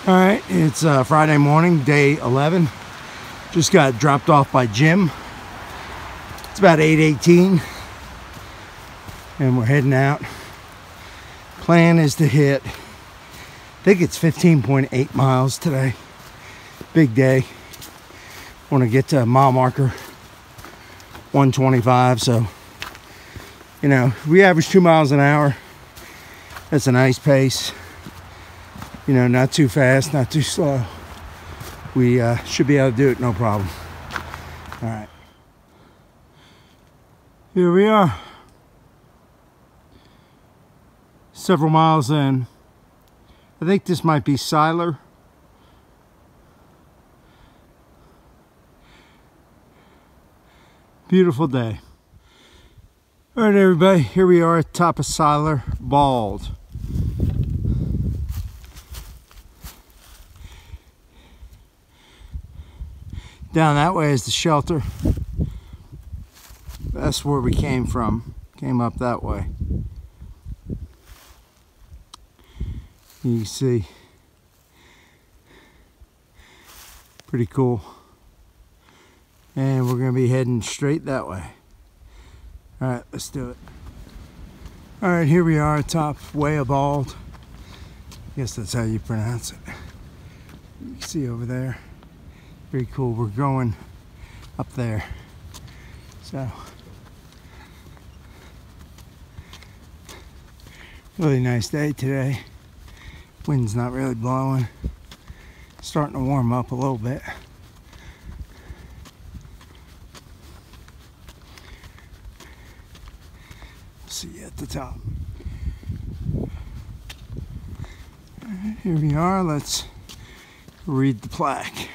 All right, it's Friday morning, day 11. Just got dropped off by Jim. It's about 8:18 and we're heading out. Plan is to hit, I think it's 15.8 miles today. Big day. Want to get to mile marker 125, so you know, we average 2 miles an hour. That's a nice pace. You know, not too fast, not too slow. We should be able to do it, no problem. All right. Here we are. Several miles in. I think this might be Siler. Beautiful day. All right, everybody, here we are at the top of Siler Bald. Down that way is the shelter. That's where we came from. Came up that way. You can see. Pretty cool. And we're going to be heading straight that way. Alright, let's do it. Alright, here we are, top way of Bald. I guess that's how you pronounce it. You can see over there. Pretty cool. We're going up there. So, really nice day today. Wind's not really blowing. Starting to warm up a little bit. See you at the top. Alright, here we are. Let's read the plaque.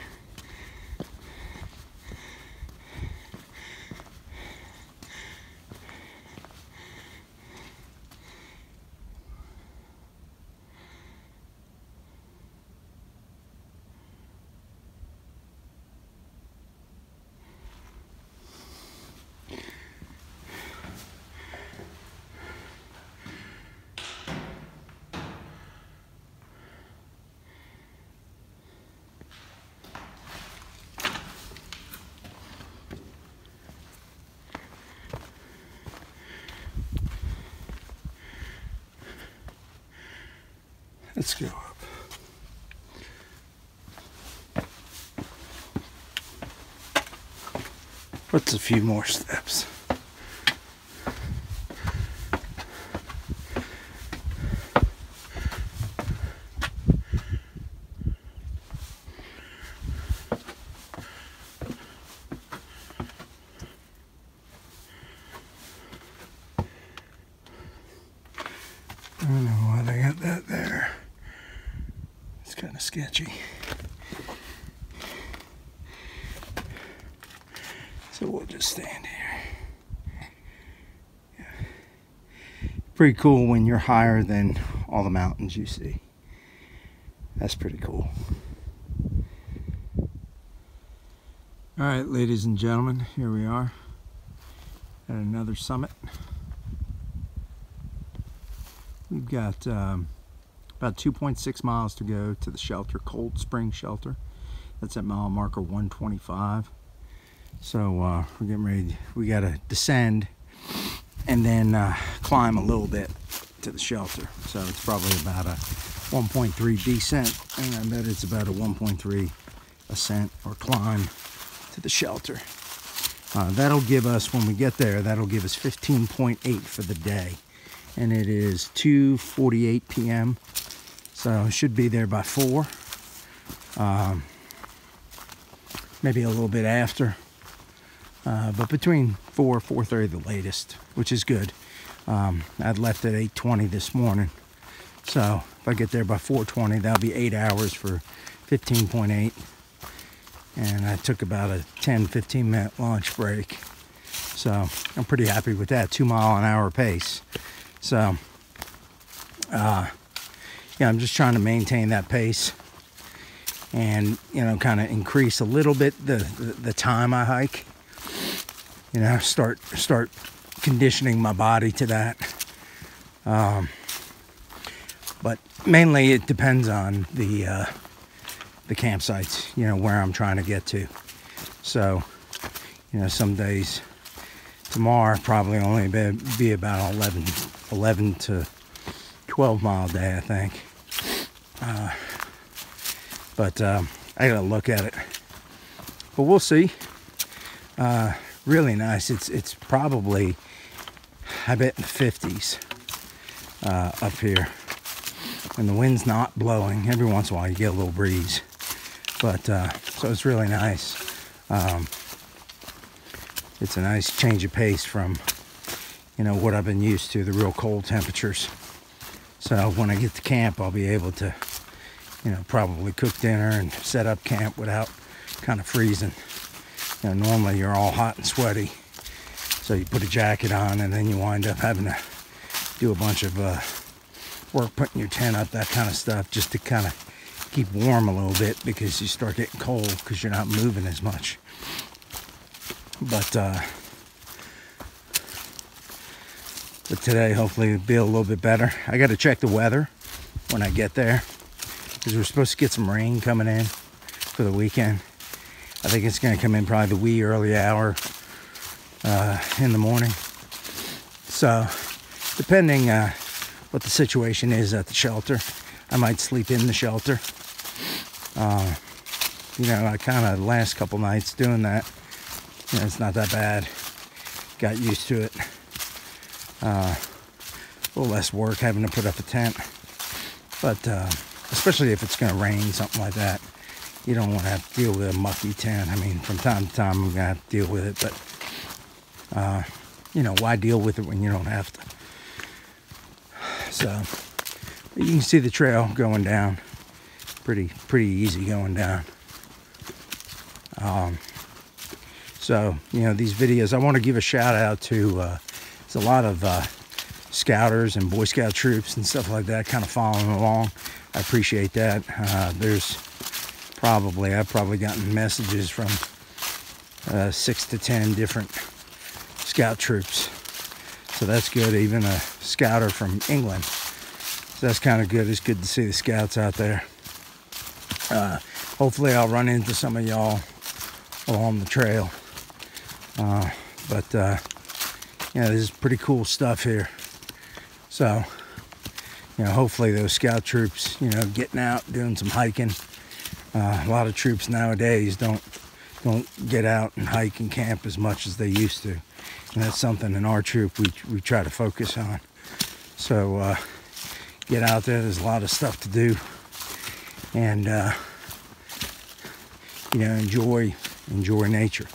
Let's go up. What's a few more steps? I don't know why they got that there. It's kind of sketchy. So we'll just stand here. Yeah. Pretty cool when you're higher than all the mountains you see. That's pretty cool. All right, ladies and gentlemen, here we are at another summit. We've got about 2.6 miles to go to the shelter, Cold Spring Shelter. That's at mile marker 125. So we're getting ready. We got to descend and then climb a little bit to the shelter. So it's probably about a 1.3 descent, and I bet it's about a 1.3 ascent or climb to the shelter. That'll give us, when we get there, that'll give us 15.8 for the day. And it is 2:48 p.m. So I should be there by 4. Maybe a little bit after. But between 4 and 4:30 the latest, which is good. I'd left at 8:20 this morning. So if I get there by 4:20, that'll be 8 hours for 15.8. And I took about a 10-15 minute lunch break. So I'm pretty happy with that, 2 mile an hour pace. So, yeah, I'm just trying to maintain that pace and, you know, kind of increase a little bit the time I hike. You know, start conditioning my body to that. But mainly it depends on the the campsites, you know, where I'm trying to get to. So, you know, some days, tomorrow probably only be about 11 to 12 mile day, I think. But I gotta look at it. But we'll see. Really nice. It's probably, I bet, in the 50s up here. And the wind's not blowing. Every once in a while you get a little breeze. But, so it's really nice. It's a nice change of pace from, you know, what I've been used to, the real cold temperatures. So when I get to camp, I'll be able to, you know, probably cook dinner and set up camp without kind of freezing. You know, normally you're all hot and sweaty, so you put a jacket on and then you wind up having to do a bunch of work putting your tent up, that kind of stuff, just to kind of keep warm a little bit, because you start getting cold because you're not moving as much. But today hopefully it'll be a little bit better. I got to check the weather when I get there, because we're supposed to get some rain coming in for the weekend. I think it's going to come in probably the wee early hour in the morning. So depending what the situation is at the shelter, I might sleep in the shelter. You know, I kind of last couple nights doing that. You know, it's not that bad. Got used to it. A little less work having to put up a tent. But especially if it's going to rain, something like that, you don't want to have to deal with a mucky tent. I mean, from time to time, I'm going to have to deal with it. But, you know, why deal with it when you don't have to? So, you can see the trail going down. Pretty easy going down. So, you know, these videos, I want to give a shout out to, there's a lot of Scouters and Boy Scout troops and stuff like that kind of following along. I appreciate that. I've probably gotten messages from 6 to 10 different Scout troops. So that's good. Even a Scouter from England. So that's kind of good. It's good to see the Scouts out there. Hopefully I'll run into some of y'all along the trail. But yeah, this is pretty cool stuff here. So, you know, hopefully those Scout troops, you know, getting out, doing some hiking. A lot of troops nowadays don't get out and hike and camp as much as they used to. And that's something in our troop we try to focus on. So, get out there. There's a lot of stuff to do. And, you know, enjoy nature.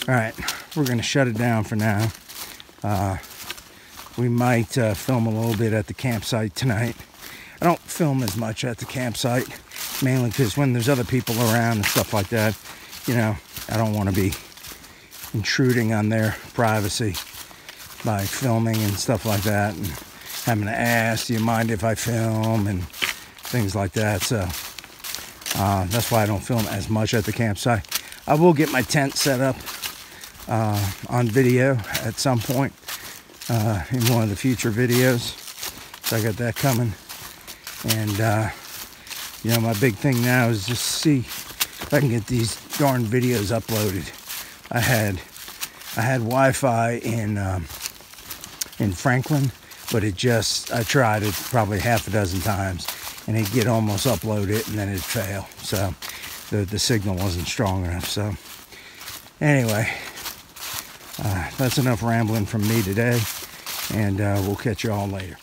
All right, we're going to shut it down for now. We might film a little bit at the campsite tonight. I don't film as much at the campsite, mainly because when there's other people around and stuff like that, you know, I don't want to be intruding on their privacy by filming and stuff like that, and having to ask, do you mind if I film, and things like that. So that's why I don't film as much at the campsite. I will get my tent set up on video at some point in one of the future videos. So I got that coming. And you know, my big thing now is just see if I can get these darn videos uploaded. I had Wi-Fi in Franklin, but I tried it probably half a dozen times, and it'd get almost uploaded and then it'd fail. So the signal wasn't strong enough. So anyway, that's enough rambling from me today, and we'll catch you all later.